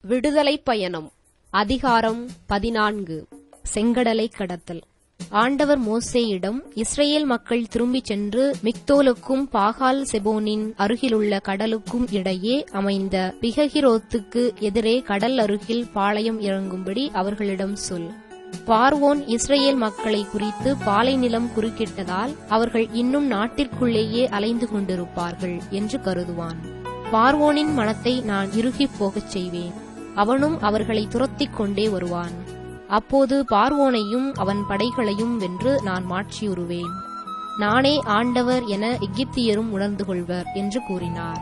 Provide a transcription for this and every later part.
விடுதலைப் பயணம். அதிகாரம் 14. செங்கடலை கடத்தல். ஆண்டவர் மோசேயிடம், இஸ்ரேல் மக்கள் திரும்பிச் சென்று மிக்தோலுக்கும் பாகால் செபோனின் அருகிலுள்ள கடலுக்கும் இடையே அமைந்த பிககிரோத்துக்கு எதிரே கடல் அருகில் பாளையம் இறங்கும்படி அவர்களிடம் சொல். பார்வோன் இஸ்ரேல் மக்களை குறித்து பாலை நிலம் குறுக்கிட்டதால் அவர்கள் இன்னும் நாட்டிற்குள்ளேயே அலைந்து கொண்டிருப்பார்கள் என்று கருதுவான். பார்வோனின் மனத்தை நான் இறுகிப் போகச் செய்வேன். அவனும் அவர்களை துரத்திக் கொண்டே வருவான். அப்போது பார்வோனையும் அவன் படைகளையும் வென்று நான் மாட்சியுறுவேன். நானே ஆண்டவர் என எகிப்தியரும் உணர்ந்து கொள்வர் என்று கூறினார்.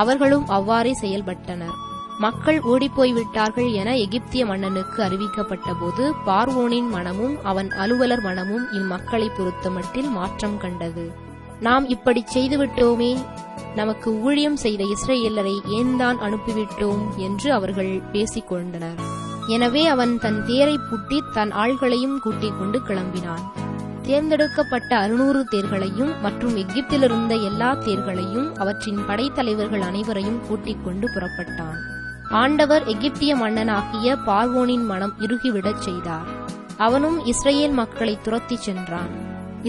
அவர்களும் அவ்வாறே செயல்பட்டனர். மக்கள் ஓடிப்போய்விட்டார்கள் என எகிப்திய மன்னனுக்கு அறிவிக்கப்பட்ட போது பார்வோனின் மனமும் அவன் அலுவலர் மனமும் இம்மக்களை பொறுத்தமட்டில் மாற்றம் கண்டது. நாம் இப்படிச் செய்துவிட்டோமே, நமக்கு ஊழியம் செய்த இஸ்ரேலரை ஏன்தான் அனுப்பிவிட்டோம் என்று அவர்கள் பேசிக் கொண்டனர். எனவே அவன் தன் தேரை பூட்டி தன் ஆள்களையும் கூட்டிக் கொண்டு கிளம்பினான். தேர்ந்தெடுக்கப்பட்ட 600 தேர்களையும் மற்றும் எகிப்திலிருந்த எல்லா தேர்களையும் அவற்றின் படைத்தலைவர்கள் அனைவரையும் கூட்டிக் கொண்டு புறப்பட்டான். ஆண்டவர் எகிப்திய மன்னனாகிய பார்வோனின் மனம் இறுகிவிடச் செய்தார். அவனும் இஸ்ரேல் மக்களை துரத்திச் சென்றான்.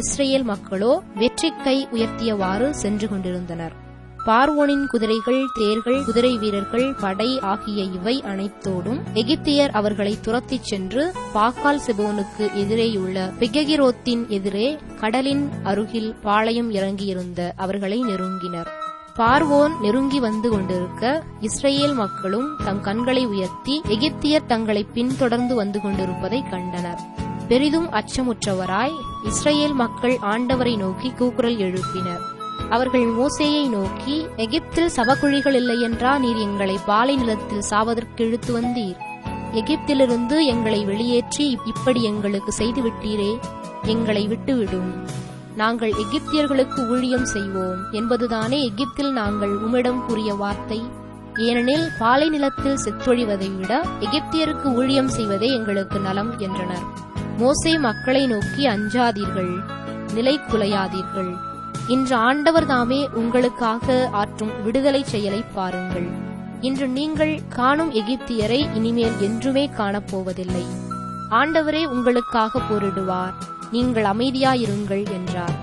இஸ்ரேல் மக்களோ வெற்றிக் கை உயர்த்தியவாறு சென்று கொண்டிருந்தனர். பார்வோனின் குதிரைகள், தேர்கள், குதிரை வீரர்கள், படை ஆகிய இவை அனைத்தோடும் எகிப்தியர் அவர்களை துரத்திச் சென்று பாகால் செபோனுக்கு எதிரேயுள்ள பிககிரோத்தின் எதிரே கடலின் அருகில் பாளையம் இறங்கியிருந்த அவர்களை நெருங்கினர். பார்வோன் நெருங்கி வந்து கொண்டிருக்க இஸ்ரேல் மக்களும் தம் கண்களை உயர்த்தி எகிப்தியர் தங்களை பின்தொடர்ந்து வந்து கொண்டிருப்பதை கண்டனர். பெரிதும் அச்சமுற்றவராய் இஸ்ரேல் மக்கள் ஆண்டவரை நோக்கி கூக்குரல் எழுப்பினர். அவர்கள் மோசேயை நோக்கி, எகிப்தில் சவக்குழிகள் இல்லையென்றா நீர் எங்களை பாலை நிலத்தில் சாவதற்கு இழுத்து வந்தீர்? எகிப்திலிருந்து எங்களை வெளியேற்றி இப்படி எங்களுக்கு செய்துவிட்டீரே, எங்களை விட்டுவிடும். நாங்கள் எகிப்தியர்களுக்கு ஊழியம் செய்வோம் என்பதுதானே எகிப்தில் நாங்கள் உம்மிடம் கூறிய வார்த்தை. ஏனெனில் பாலை நிலத்தில் செத்தொழிவதை விட எகிப்தியருக்கு ஊழியம் செய்வதே எங்களுக்கு நலம் என்றனர். மோசே மக்களை நோக்கி, அஞ்சாதீர்கள், நிலை குலையாதீர்கள். இன்று ஆண்டவர் தாமே உங்களுக்காக ஆற்றும் விடுதலை செயலை பாருங்கள். இன்று நீங்கள் காணும் எகிப்தியரை இனிமேல் என்றுமே காணப்போவதில்லை. ஆண்டவரே உங்களுக்காக போரிடுவார், நீங்கள் அமைதியாயிருங்கள் என்றார்.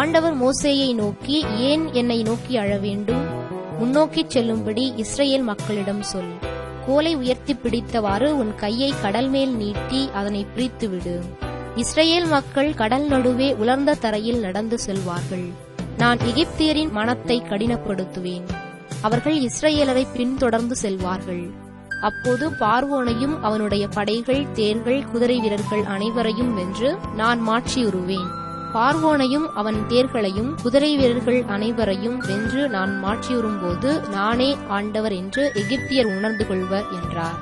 ஆண்டவர் மோசேயை நோக்கி, ஏன் என்னை நோக்கி அழ வேண்டும்? முன்னோக்கிச் செல்லும்படி இஸ்ரேல் மக்களிடம் சொல். கோலை உயர்த்தி பிடித்தவாறு உன் கையை கடல் மேல் நீட்டி அதனை பிரித்துவிடு. இஸ்ரேல் மக்கள் கடல் நடுவே உலர்ந்த தரையில் நடந்து செல்வார்கள். நான் எகிப்தியரின் மனத்தை கடினப்படுத்துவேன். அவர்கள் இஸ்ரேலரை பின்தொடர்ந்து செல்வார்கள். அப்போது பார்வோனையும் அவனுடைய படைகள், தேர்கள், குதிரை வீரர்கள் அனைவரையும் வென்று நான் மாட்சியுறுவேன். பார்வோனையும் அவன் தேர்களையும் குதிரை வீரர்கள் அனைவரையும் வென்று நான் மாட்சியுறும்போது நானே ஆண்டவர் என்று எகிப்தியர் உணர்ந்து கொள்வர் என்றார்.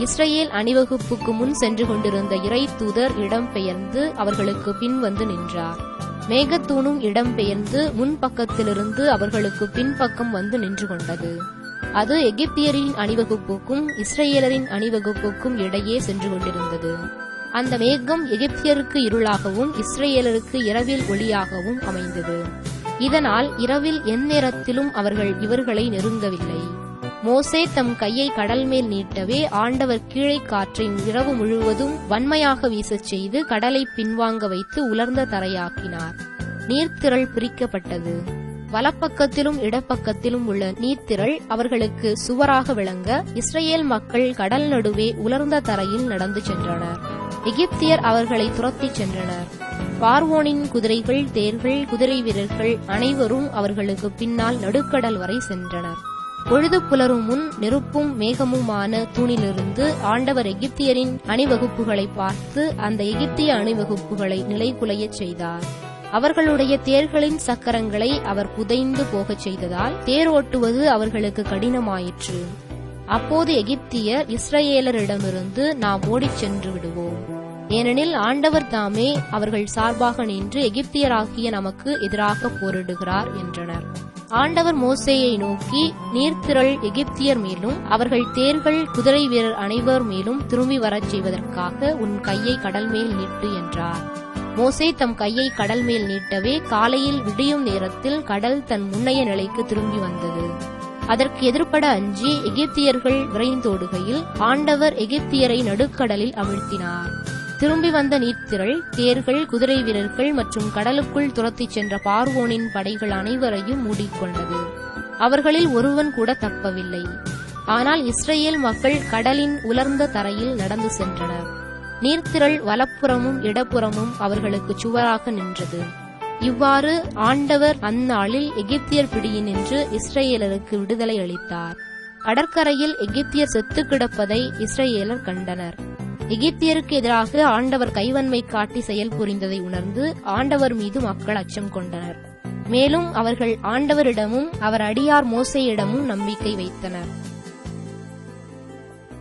இஸ்ரேல் அணிவகுப்புக்கு முன் சென்று கொண்டிருந்த இறை தூதர் இடம்பெயர்ந்து அவர்களுக்கு பின் வந்து நின்றார். மேகத்தூணும் இடம்பெயர்ந்து முன்பக்கத்திலிருந்து அவர்களுக்கு பின்பக்கம் வந்து நின்று கொண்டது. அது எகிப்தியரின் அணிவகுப்புக்கும் இஸ்ரேலரின் அணிவகுப்புக்கும் இடையே சென்று கொண்டிருந்தது. அந்த மேகம் எகிப்தியருக்கு இருளாகவும் இஸ்ரேலருக்கு இரவில் ஒளியாகவும் அமைந்தது. இதனால் இரவில் எந்நேரத்திலும் அவர்கள் இவர்களை நெருங்கவில்லை. மோசே தம் கையை கடல் மேல் நீட்டவே ஆண்டவர் கீழே காற்றை இரவு முழுவதும் வன்மையாக வீசச் செய்து கடலை பின்வாங்க வைத்து உலர்ந்த தரையாக்கினார். நீர்த்திரள் பிரிக்கப்பட்டது. வலப்பக்கத்திலும் இடப்பக்கத்திலும் உள்ள நீர்த்திரள் அவர்களுக்கு சுவராக விளங்க இஸ்ரேல் மக்கள் கடல் நடுவே உலர்ந்த தரையில் நடந்து சென்றனர். எகிப்தியர் அவர்களை துரத்திச் சென்றனர். பார்வோனின் குதிரைகள், தேர்கள், குதிரை வீரர்கள் அனைவரும் அவர்களுக்கு பின்னால் நடுக்கடல் வரை சென்றனர். பொழுது புலரும் முன் நெருப்பும் மேகமுமான தூணிலிருந்து ஆண்டவர் எகிப்தியரின் அணிவகுப்புகளை பார்த்து அந்த எகிப்திய அணிவகுப்புகளை நிலைகுலையச் செய்தார். அவர்களுடைய தேர்களின் சக்கரங்களை அவர் புதைந்து போகச் செய்ததால் தேரோட்டுவது அவர்களுக்கு கடினமாயிற்று. அப்போது எகிப்தியர் இஸ்ரேலரிடமிருந்து நாம் ஓடிச் சென்று விடுவோம், ஏனெனில் ஆண்டவர் தாமே அவர்கள் சார்பாக நின்று எகிப்தியராகிய நமக்கு எதிராக போரிடுகிறார் என்றனர். ஆண்டவர் மோசேயை நோக்கி, நீர்த்திரள் எகிப்தியர் மேலும் அவர்கள் தேர்கள், குதிரை வீரர் அனைவர் மேலும் திரும்பி வரச் செய்வதற்காக உன் கையை கடல் மேல் நீட்டு என்றார். மோசே தம் கையை கடல் மேல் நீட்டவே காலையில் விடியும் நேரத்தில் கடல் தன் முன்னைய நிலைக்கு திரும்பி வந்தது. அதற்கு எதிர்ப்பட அஞ்சி எகிப்தியர்கள் விரைந்தோடுகையில் ஆண்டவர் எகிப்தியரை நடுக்கடலில் அமிழ்த்தினார். திரும்பி வந்த நீர்த்திரள் தேர்கள், குதிரை வீரர்கள் மற்றும் கடலுக்குள் துரத்திச் சென்ற பார்வோனின் படைகள் அனைவரையும் மூடிக்கொண்டது. அவர்களில் ஒருவன் கூட தப்பவில்லை. ஆனால் இஸ்ரேல் மக்கள் கடலின் உலர்ந்த தரையில் நடந்து சென்றனர். நீர்த்திரள் வலப்புறமும் இடப்புறமும் அவர்களுக்கு சுவராக நின்றது. இவ்வாறு ஆண்டவர் அந்நாளில் எகிப்தியர் பிடியினின்று இஸ்ரேலருக்கு விடுதலை அளித்தார். கடற்கரையில் எகிப்தியர் செத்து கிடப்பதை இஸ்ரேலர் கண்டனர். எகிப்தியருக்கு எதிராக ஆண்டவர் கைவன்மை காட்டி செயல் புரிந்ததை உணர்ந்து ஆண்டவர் மீது மக்கள் அச்சம் கொண்டனர். மேலும் அவர்கள் ஆண்டவரிடமும் அவர் அடியார் மோசேயிடமும் நம்பிக்கை வைத்தனர்.